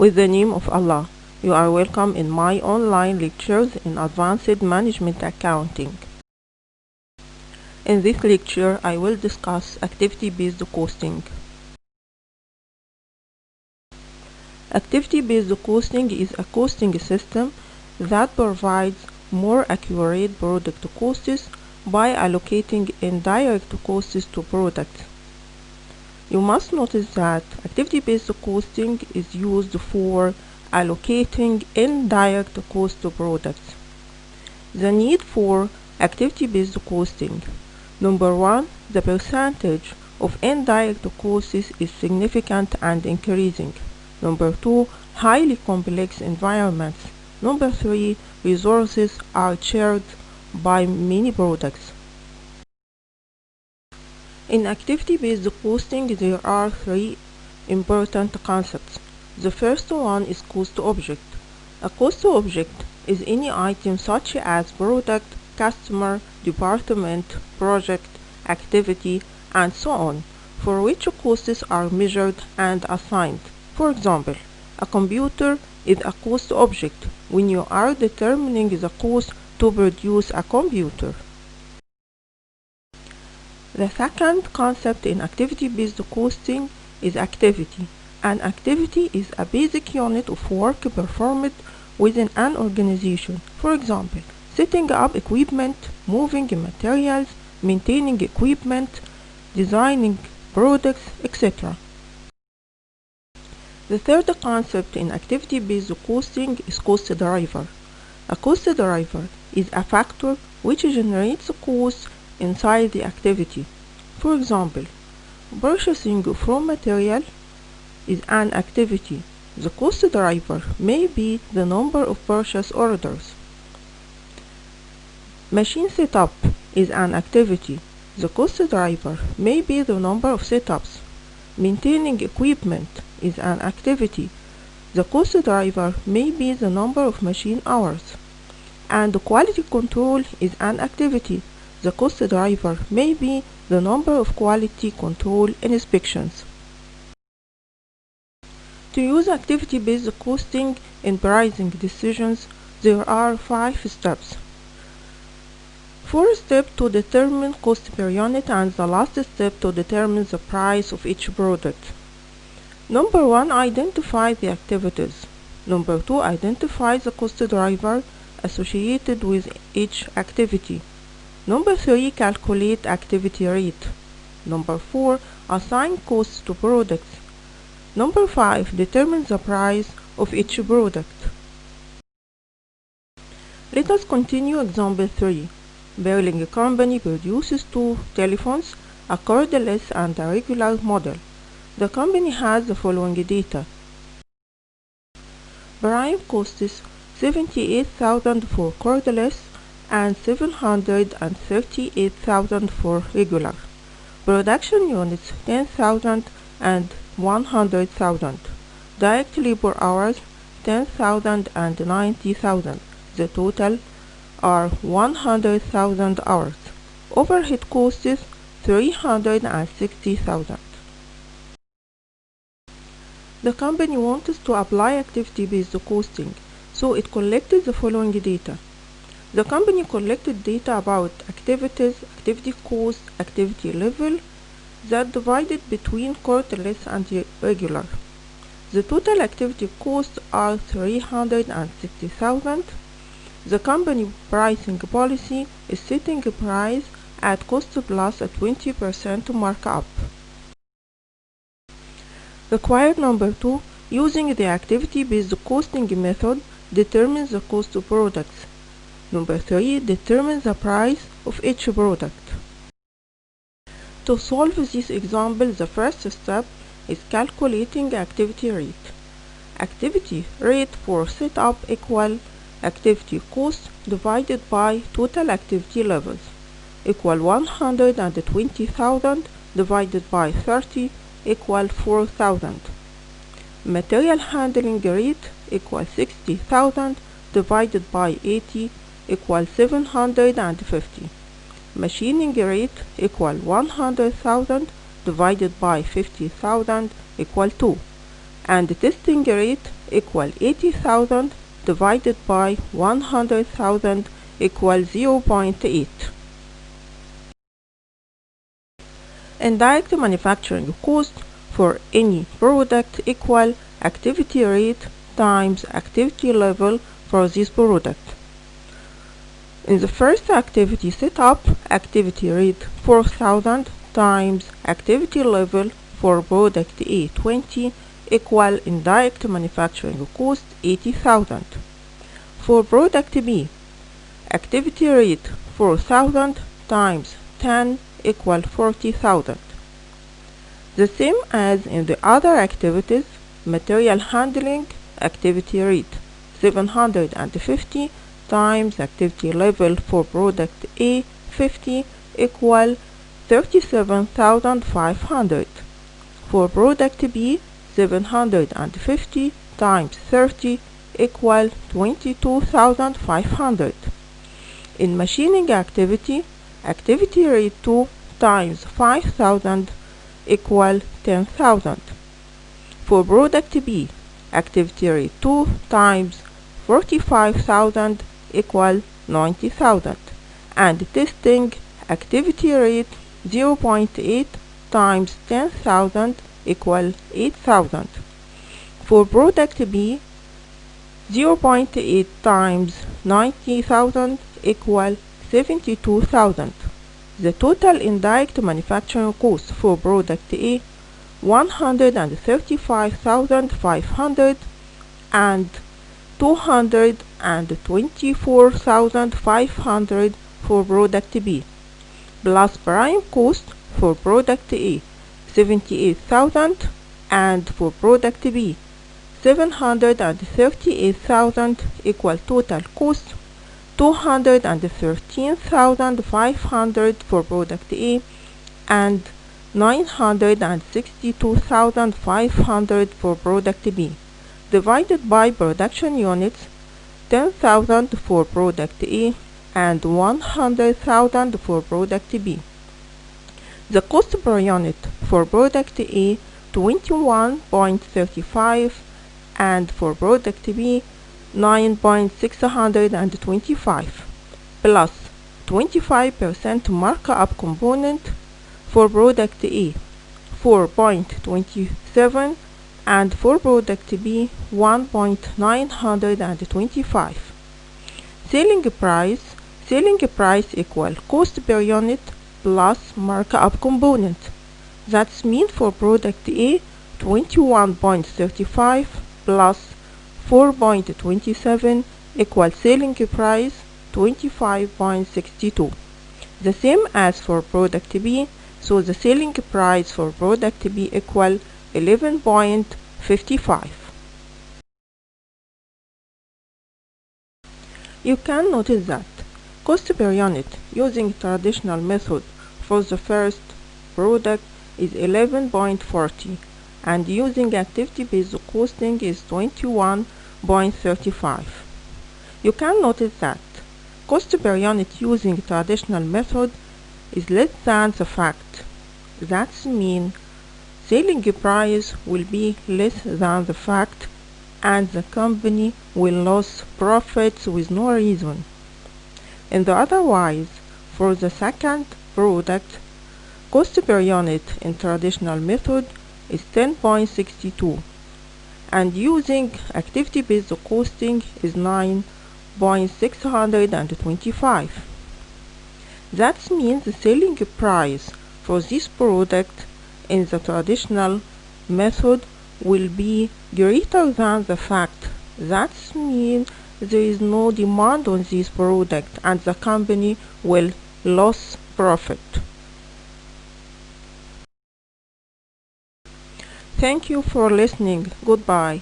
With the name of Allah, you are welcome in my online lectures in Advanced Management Accounting. In this lecture, I will discuss activity-based costing. Activity-based costing is a costing system that provides more accurate product costs by allocating indirect costs to products. You must notice that activity-based costing is used for allocating indirect cost to products. The need for activity-based costing. Number one, the percentage of indirect costs is significant and increasing. Number two, highly complex environments. Number three, resources are shared by many products. In activity-based costing, there are three important concepts. The first one is cost object. A cost object is any item such as product, customer, department, project, activity, and so on, for which costs are measured and assigned. For example, a computer is a cost object when you are determining the cost to produce a computer. The second concept in activity-based costing is activity. An activity is a basic unit of work performed within an organization. For example, setting up equipment, moving materials, maintaining equipment, designing products, etc. The third concept in activity-based costing is cost driver. A cost driver is a factor which generates costs inside the activity. For example, purchasing of raw material is an activity. The cost driver may be the number of purchase orders. Machine setup is an activity. The cost driver may be the number of setups. Maintaining equipment is an activity. The cost driver may be the number of machine hours. And quality control is an activity. The cost driver may be the number of quality control inspections. To use activity-based costing in pricing decisions, there are 5 steps. First step to determine cost per unit, and the last step to determine the price of each product. Number 1, identify the activities. Number 2, identify the cost driver associated with each activity. Number 3, calculate activity rate. Number 4, assign costs to products. Number 5, determine the price of each product. Let us continue example 3. Berling Company produces 2 telephones, a cordless and a regular model. The company has the following data. Prime costs 78,000 for cordless and 738,000 for regular. Production units 10,000 and 100,000. Direct labor hours 10,000 and 90,000. The total are 100,000 hours. Overhead costs 360,000. The company wants to apply activity-based costing, so it collected the following data. The company collected data about activities, activity cost, activity level, that divided between cordless and regular. The total activity costs are 360,000. The company pricing policy is setting a price at cost plus a 20% markup. Required number 2, using the activity-based costing method, determines the cost of products. Number 3, determines the price of each product. To solve this example, the first step is calculating activity rate. Activity rate for setup equal activity cost divided by total activity levels equal 120,000 divided by 30 equal 4,000. Material handling rate equal 60,000 divided by 80 equal 750. Machining rate equal 100,000 divided by 50,000 equal 2. and the testing rate equal 80,000 divided by 100,000 equals 0.8. Indirect manufacturing cost for any product equal activity rate times activity level for this product. In the first activity setup, activity rate 4,000 times activity level for product A 20 equal indirect manufacturing cost 80,000. For product B, activity rate 4,000 times 10 equal 40,000. The same as in the other activities, material handling activity rate 750 times activity level for product A 50 equal 37,500. For product B, 750 times 30 equal 22,500. In machining activity, activity rate 2 times 5,000 equal 10,000. For product B, activity rate 2 times 45,000 equal 90,000, and testing activity rate 0.8 times 10,000 equal 8,000. For product B, 0.8 times 90,000 equal 72,000. The total indirect manufacturing cost for product A 135,500 and 224,500 for product B, plus prime cost for product A 78,000 and for product B 738,000 equal total cost 213,500 for product A and 962,500 for product B, divided by production units 10,000 for product A and 100,000 for product B. The cost per unit for product A 21.35 and for product B 9.625 plus 25% markup component for product A 4.27 and for product B 1.925. Selling price equal cost per unit plus markup component. That's mean for product A 21.35 plus 4.27 equal selling price 25.62. The same as for product B, so the selling price for product B equal 11.55. You can notice that cost per unit using traditional method for the first product is 11.40 and using activity-based costing is 21.35. You can notice that cost per unit using traditional method is less than the fact. That means selling price will be less than the fact and the company will lose profits with no reason. And otherwise, for the second product, cost per unit in traditional method is 10.62 and using activity-based costing is 9.625. That means the selling price for this product in the traditional method will be greater than the fact. That means there is no demand on this product and the company will lose profit. Thank you for listening. Goodbye.